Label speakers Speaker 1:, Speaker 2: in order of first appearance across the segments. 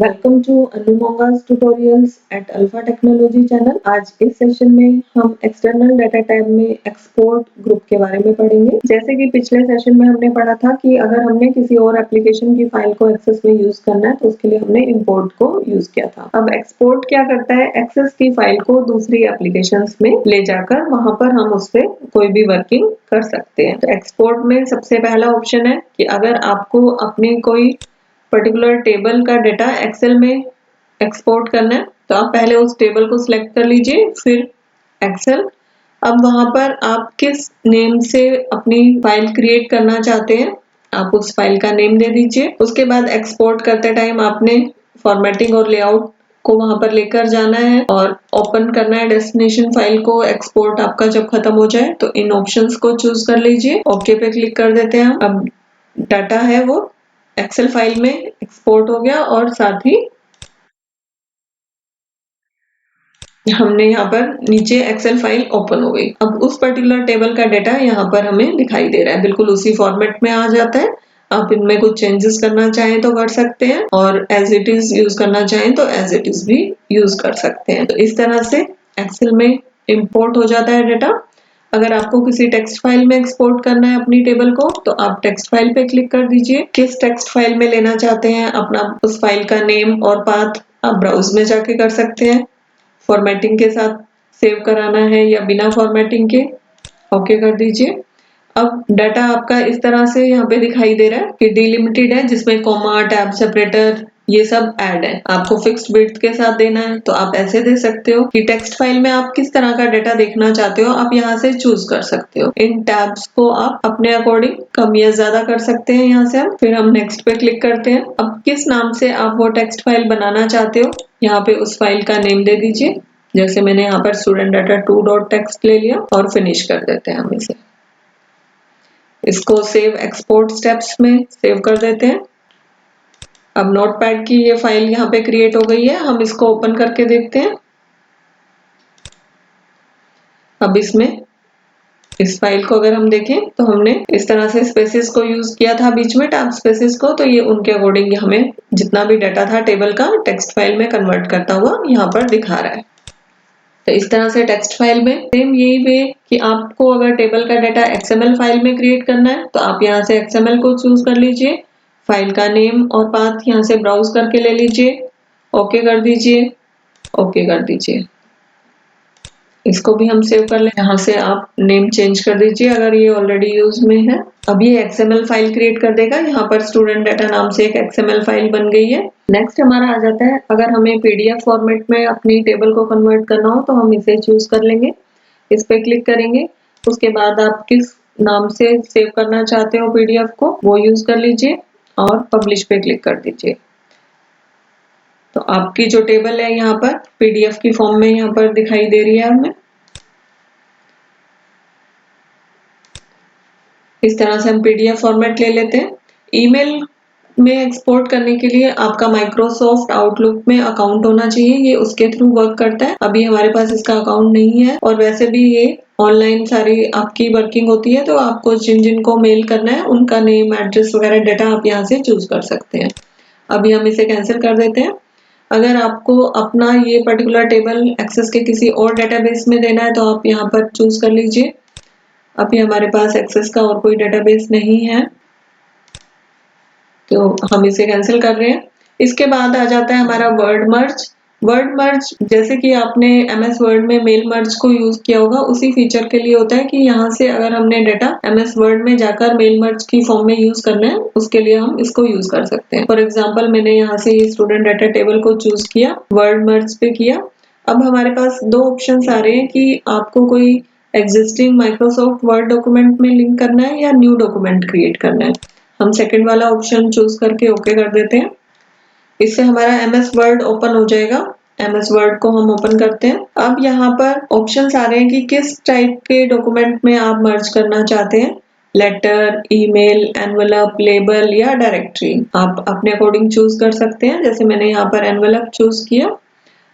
Speaker 1: Welcome to Anu Monga's tutorials at alpha technology channel. आज इस session में हम एक्सटर्नल डाटा टाइप में एक्सपोर्ट ग्रुप के बारे में पढ़ेंगे। जैसे कि पिछले सेशन में हमने पढ़ा था कि अगर हमने किसी और एप्लीकेशन की फाइल को एक्सेस में यूज करना है तो उसके लिए हमने इंपोर्ट को यूज किया था। अब एक्सपोर्ट क्या करता है, एक्सेस की फाइल को दूसरी एप्लीकेशंस में ले जाकर वहां पर हम उससे कोई भी वर्किंग कर सकते हैं। तो एक्सपोर्ट में सबसे पहला ऑप्शन है कि अगर आपको अपने कोई पर्टिकुलर टेबल का डेटा एक्सेल में एक्सपोर्ट करना है तो आप पहले उस टेबल को सिलेक्ट कर लीजिए, फिर एक्सेल। अब वहां पर आप किस नेम से अपनी फाइल क्रिएट करना चाहते हैं आप उस फाइल का नेम दे दीजिए। उसके बाद एक्सपोर्ट करते टाइम आपने फॉर्मेटिंग और लेआउट को वहां पर लेकर जाना है और ओपन करना है डेस्टिनेशन फाइल को। एक्सपोर्ट आपका जब खत्म हो जाए तो इन ऑप्शंस को चूज कर लीजिए, ओके पे क्लिक कर देते हैं। अब डाटा है वो एक्सेल फाइल में एक्सपोर्ट हो गया और साथ ही हमने यहाँ पर नीचे एक्सेल फाइल ओपन हो गई। अब उस पर्टिकुलर टेबल का डेटा यहाँ पर हमें दिखाई दे रहा है, बिल्कुल उसी फॉर्मेट में आ जाता है। आप इनमें कुछ चेंजेस करना चाहें तो कर सकते हैं और एज इट इज यूज करना चाहें तो एज इट इज भी यूज कर सकते हैं। तो इस तरह से एक्सेल में इंपोर्ट हो जाता है डेटा। अगर आपको किसी टेक्स्ट फाइल में एक्सपोर्ट करना है अपनी टेबल को तो आप टेक्स्ट फाइल पे क्लिक कर दीजिए। किस टेक्स्ट फाइल में लेना चाहते हैं अपना उस फाइल का नेम और पाथ आप ब्राउज में जाके कर सकते हैं। फॉर्मेटिंग के साथ सेव कराना है या बिना फॉर्मेटिंग के, ओके कर दीजिए। अब डाटा आपका इस तरह से यहाँ पे दिखाई दे रहा है कि डिलिमिटेड है, जिसमें कॉमा, टैब सेपरेटर ये सब ऐड है। आपको फिक्स्ड विड्थ के साथ देना है तो आप ऐसे दे सकते हो कि टेक्स्ट फाइल में आप किस तरह का डाटा देखना चाहते हो आप यहाँ से चूज कर सकते हो। इन टैब्स को आप अपने अकॉर्डिंग कम या ज्यादा कर सकते हैं। यहाँ से हम फिर हम नेक्स्ट पे क्लिक करते हैं। अब किस नाम से आप वो टेक्स्ट फाइल बनाना चाहते हो यहाँ पे उस फाइल का नेम दे दीजिए। जैसे मैंने यहाँ पर स्टूडेंट डाटा 2.txt ले लिया और फिनिश कर देते हैं हम इसे। इसको सेव एक्सपोर्ट स्टेप्स में सेव कर देते हैं। अब नोटपैड की ये फाइल यहाँ पे क्रिएट हो गई है, हम इसको ओपन करके देखते हैं। अब इसमें इस फाइल को अगर हम देखें तो हमने इस तरह से स्पेसेस को यूज किया था बीच में, टैब स्पेसेस को, तो ये उनके अकॉर्डिंग हमें जितना भी डाटा था टेबल का टेक्स्ट फाइल में कन्वर्ट करता हुआ यहाँ पर दिखा रहा है। तो इस तरह से टेक्स्ट फाइल में सेम यही वे कि आपको अगर टेबल का डाटा XML फाइल में क्रिएट करना है तो आप यहाँ से XML को चूज कर लीजिए, फाइल का नेम और पाथ यहाँ से ब्राउज करके ले लीजिए, ओके कर दीजिए, ओके कर दीजिए। इसको भी हम सेव कर लें, यहाँ से आप नेम चेंज कर दीजिए अगर ये ऑलरेडी यूज में है। अब ये XML फाइल क्रिएट कर देगा। यहाँ पर स्टूडेंट डाटा नाम से एक XML फाइल बन गई है। नेक्स्ट हमारा आ जाता है, अगर हमें PDF फॉर्मेट में अपनी टेबल को कन्वर्ट करना हो तो हम इसे चूज कर लेंगे, इस पे क्लिक करेंगे। उसके बाद आप किस नाम से सेव करना चाहते हो PDF को वो यूज कर लीजिए और पब्लिश पे क्लिक कर दीजिए। तो आपकी जो टेबल है यहाँ पर PDF की फॉर्म में यहाँ पर दिखाई दे रही है हमें। इस तरह से हम PDF फॉर्मेट ले लेते हैं। ईमेल में एक्सपोर्ट करने के लिए आपका माइक्रोसॉफ्ट आउटलुक में अकाउंट होना चाहिए, ये उसके थ्रू वर्क करता है। अभी हमारे पास इसका अकाउंट नहीं है और वैसे भी ये ऑनलाइन सारी आपकी वर्किंग होती है, तो आपको जिन जिन को मेल करना है उनका नेम, एड्रेस वगैरह डाटा आप यहाँ से चूज कर सकते हैं। अभी हम इसे कैंसिल कर देते हैं। अगर आपको अपना ये पर्टिकुलर टेबल एक्सेस के किसी और डेटाबेस में देना है तो आप यहाँ पर चूज कर लीजिए। अभी हमारे पास एक्सेस का और कोई डेटाबेस नहीं है तो हम इसे कैंसिल कर रहे हैं। इसके बाद आ जाता है हमारा वर्ड मर्ज। वर्ड मर्ज जैसे कि आपने MS वर्ड में मेल मर्ज को यूज किया होगा, उसी फीचर के लिए होता है कि यहाँ से अगर हमने डाटा MS वर्ड में जाकर मेल मर्ज की फॉर्म में यूज करना है उसके लिए हम इसको यूज कर सकते हैं। फॉर एग्जाम्पल मैंने यहाँ से स्टूडेंट डाटा टेबल को चूज किया, वर्ड मर्ज पे किया। अब हमारे पास दो ऑप्शन आ रहे हैं कि आपको कोई एग्जिस्टिंग माइक्रोसॉफ्ट वर्ड डॉक्यूमेंट में लिंक करना है या न्यू डॉक्यूमेंट क्रिएट करना है। हम सेकंड वाला ऑप्शन चूज करके ओके कर देते हैं। इससे हमारा MS वर्ड ओपन हो जाएगा। MS वर्ड को हम ओपन करते हैं। अब यहाँ पर ऑप्शंस आ रहे हैं कि किस टाइप के डॉक्यूमेंट में आप मर्ज करना चाहते हैं, लेटर, ईमेल, एनवेलप, लेबल या डायरेक्टरी। आप अपने अकॉर्डिंग चूज कर सकते हैं। जैसे मैंने यहाँ पर एनवेलप चूज किया।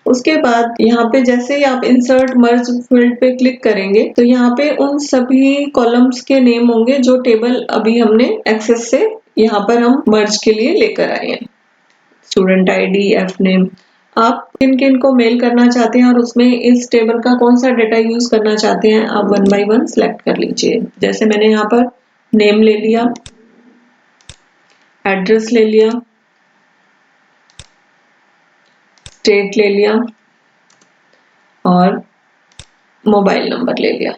Speaker 1: उसके बाद यहाँ पे जैसे ही आप इंसर्ट मर्ज फील्ड पे क्लिक करेंगे तो यहाँ पे उन सभी कॉलम्स के नेम होंगे जो टेबल अभी हमने एक्सेस से यहाँ पर हम मर्ज के लिए लेकर आए हैं। Student ID, F name. आप किन किन को मेल करना चाहते हैं और उसमें इस टेबल का कौन सा डेटा यूज करना चाहते हैं, आप 1 बाय 1 सिलेक्ट कर लीजिए। जैसे मैंने यहाँ पर नेम ले लिया, एड्रेस ले लिया, स्टेट ले लिया और मोबाइल नंबर ले लिया।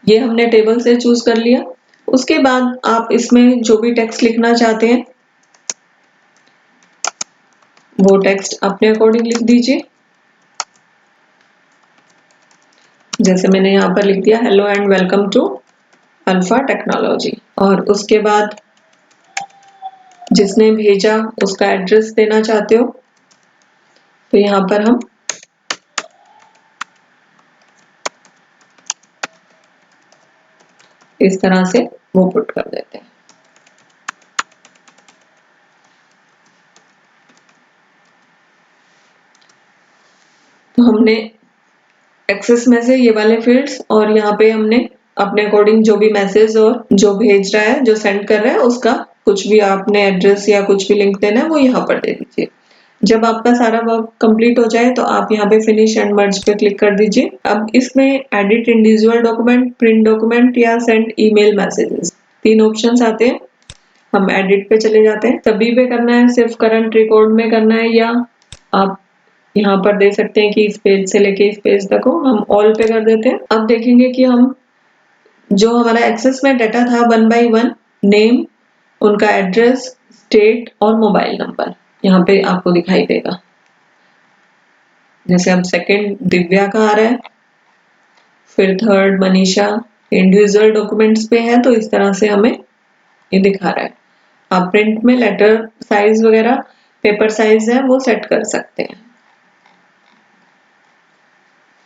Speaker 1: ये हमने टेबल से चूज कर लिया। उसके बाद आप इसमें जो भी टेक्स्ट लिखना चाहते हैं वो टेक्स्ट अपने अकॉर्डिंग लिख दीजिए। जैसे मैंने यहाँ पर लिख दिया hello and welcome to Alpha Technology. और उसके बाद जिसने भेजा उसका एड्रेस देना चाहते हो तो यहाँ पर हम इस तरह से वो पुट कर देते हैं। तो हमने एक्सेस में से ये वाले फील्ड्स और यहाँ पे हमने अपने अकॉर्डिंग जो भी मैसेज और जो भेज रहा है, जो सेंड कर रहा है, उसका कुछ भी आपने एड्रेस या कुछ भी लिंक देना है वो यहाँ पर दे दीजिए। जब आपका सारा वर्क कंप्लीट हो जाए तो आप यहाँ पे फिनिश एंड मर्ज पे क्लिक कर दीजिए। अब इसमें edit individual document, print document या सेंड ईमेल मैसेजेस, 3 ऑप्शंस आते हैं। हम एडिट पे चले जाते हैं। सभी पे करना है, सिर्फ करंट रिकॉर्ड में करना है, या आप यहाँ पर दे सकते हैं कि इस पेज से लेके इस पेज तक हो। हम ऑल पे कर देते हैं। अब देखेंगे कि हम जो हमारा एक्सेस में डाटा था 1 बाय 1, नेम, उनका एड्रेस, स्टेट और मोबाइल नंबर यहाँ पे आपको दिखाई देगा। जैसे अब सेकंड दिव्या का आ रहा है, फिर थर्ड मनीषा। इंडिविजुअल डॉक्यूमेंट्स पे है तो इस तरह से हमें ये दिखा रहा है। आप प्रिंट में लेटर साइज वगैरह, पेपर साइज है वो सेट कर सकते हैं।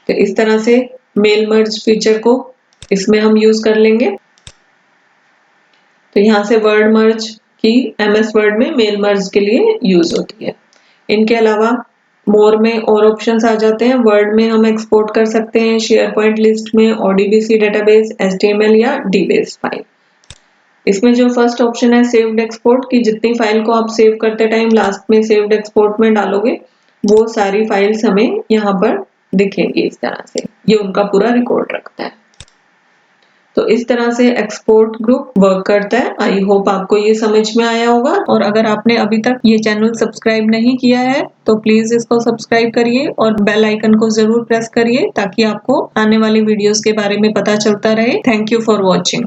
Speaker 1: तो इस तरह से मेल मर्ज फीचर को इसमें हम यूज कर लेंगे। तो यहाँ से वर्ड मर्ज की MS वर्ड में मेल मर्ज के लिए यूज होती है। इनके अलावा मोर में और ऑप्शंस आ जाते हैं। वर्ड में हम एक्सपोर्ट कर सकते हैं, शेयर पॉइंट लिस्ट में, ODBC डेटाबेस, HTML या DBase फाइल। इसमें जो फर्स्ट ऑप्शन है सेव्ड एक्सपोर्ट की, जितनी फाइल को आप सेव करते टाइम लास्ट में सेव्ड एक्सपोर्ट में डालोगे वो सारी फाइल्स हमें यहाँ पर दिखेंगी। इस तरह से ये उनका पूरा रिकॉर्ड रखता है। तो इस तरह से एक्सपोर्ट ग्रुप वर्क करता है। आई होप आपको ये समझ में आया होगा। और अगर आपने अभी तक ये चैनल सब्सक्राइब नहीं किया है तो प्लीज इसको सब्सक्राइब करिए और बेल आइकन को जरूर प्रेस करिए ताकि आपको आने वाली वीडियोस के बारे में पता चलता रहे। Thank you for watching.